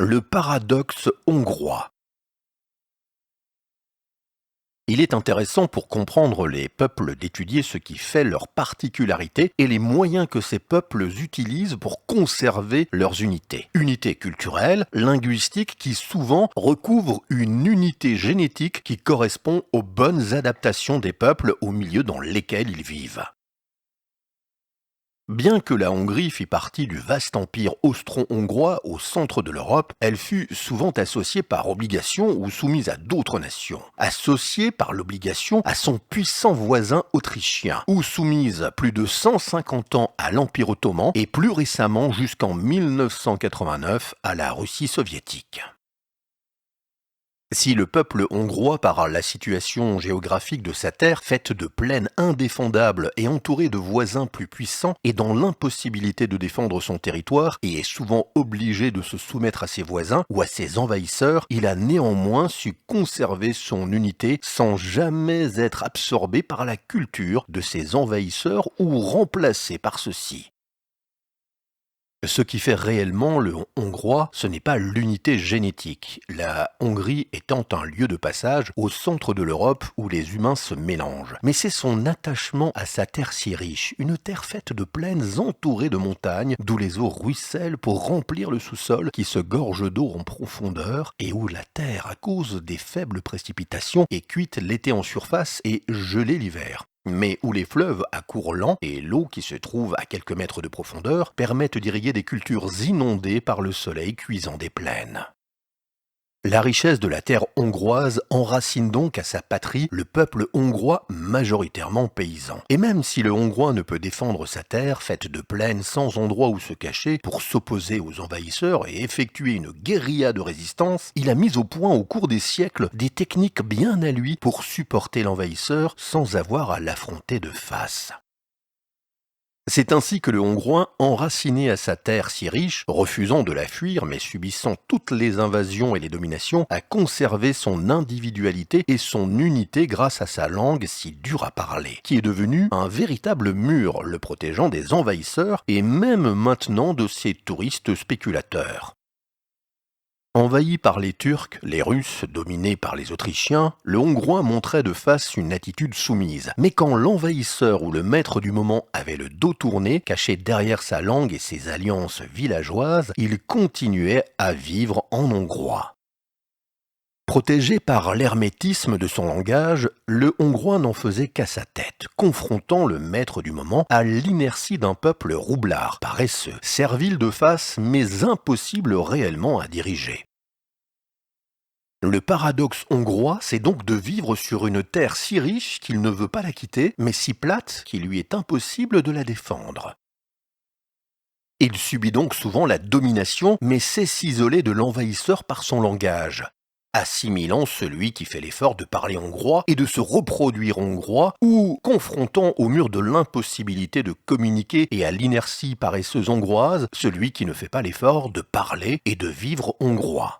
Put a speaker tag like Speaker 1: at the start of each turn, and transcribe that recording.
Speaker 1: Le paradoxe hongrois. Il est intéressant pour comprendre les peuples d'étudier ce qui fait leur particularité et les moyens que ces peuples utilisent pour conserver leurs unités. Unités culturelles, linguistiques qui souvent recouvrent une unité génétique qui correspond aux bonnes adaptations des peuples au milieu dans lesquels ils vivent. Bien que la Hongrie fit partie du vaste empire austro-hongrois au centre de l'Europe, elle fut souvent associée par obligation ou soumise à d'autres nations. Associée par l'obligation à son puissant voisin autrichien, ou soumise plus de 150 ans à l'Empire ottoman et plus récemment jusqu'en 1989 à la Russie soviétique. Si le peuple hongrois, par la situation géographique de sa terre, faite de plaines indéfendables et entourée de voisins plus puissants, est dans l'impossibilité de défendre son territoire et est souvent obligé de se soumettre à ses voisins ou à ses envahisseurs, il a néanmoins su conserver son unité sans jamais être absorbé par la culture de ses envahisseurs ou remplacé par ceux-ci. Ce qui fait réellement le hongrois, ce n'est pas l'unité génétique, la Hongrie étant un lieu de passage au centre de l'Europe où les humains se mélangent. Mais c'est son attachement à sa terre si riche, une terre faite de plaines entourées de montagnes, d'où les eaux ruissellent pour remplir le sous-sol qui se gorge d'eau en profondeur et où la terre, à cause des faibles précipitations, est cuite l'été en surface et gelée l'hiver, mais où les fleuves à cours lent et l'eau qui se trouve à quelques mètres de profondeur permettent d'irriguer des cultures inondées par le soleil cuisant des plaines. La richesse de la terre hongroise enracine donc à sa patrie le peuple hongrois majoritairement paysan. Et même si le hongrois ne peut défendre sa terre faite de plaines sans endroit où se cacher pour s'opposer aux envahisseurs et effectuer une guérilla de résistance, il a mis au point au cours des siècles des techniques bien à lui pour supporter l'envahisseur sans avoir à l'affronter de face. C'est ainsi que le Hongrois, enraciné à sa terre si riche, refusant de la fuir mais subissant toutes les invasions et les dominations, a conservé son individualité et son unité grâce à sa langue si dure à parler, qui est devenue un véritable mur le protégeant des envahisseurs et même maintenant de ces touristes spéculateurs. Envahi par les Turcs, les Russes, dominés par les Autrichiens, le Hongrois montrait de face une attitude soumise. Mais quand l'envahisseur ou le maître du moment avait le dos tourné, caché derrière sa langue et ses alliances villageoises, il continuait à vivre en hongrois. Protégé par l'hermétisme de son langage, le Hongrois n'en faisait qu'à sa tête, confrontant le maître du moment à l'inertie d'un peuple roublard, paresseux, servile de face mais impossible réellement à diriger. Le paradoxe hongrois, c'est donc de vivre sur une terre si riche qu'il ne veut pas la quitter, mais si plate qu'il lui est impossible de la défendre. Il subit donc souvent la domination, mais sait s'isoler de l'envahisseur par son langage, assimilant celui qui fait l'effort de parler hongrois et de se reproduire hongrois, ou confrontant au mur de l'impossibilité de communiquer et à l'inertie paresseuse hongroise celui qui ne fait pas l'effort de parler et de vivre hongrois.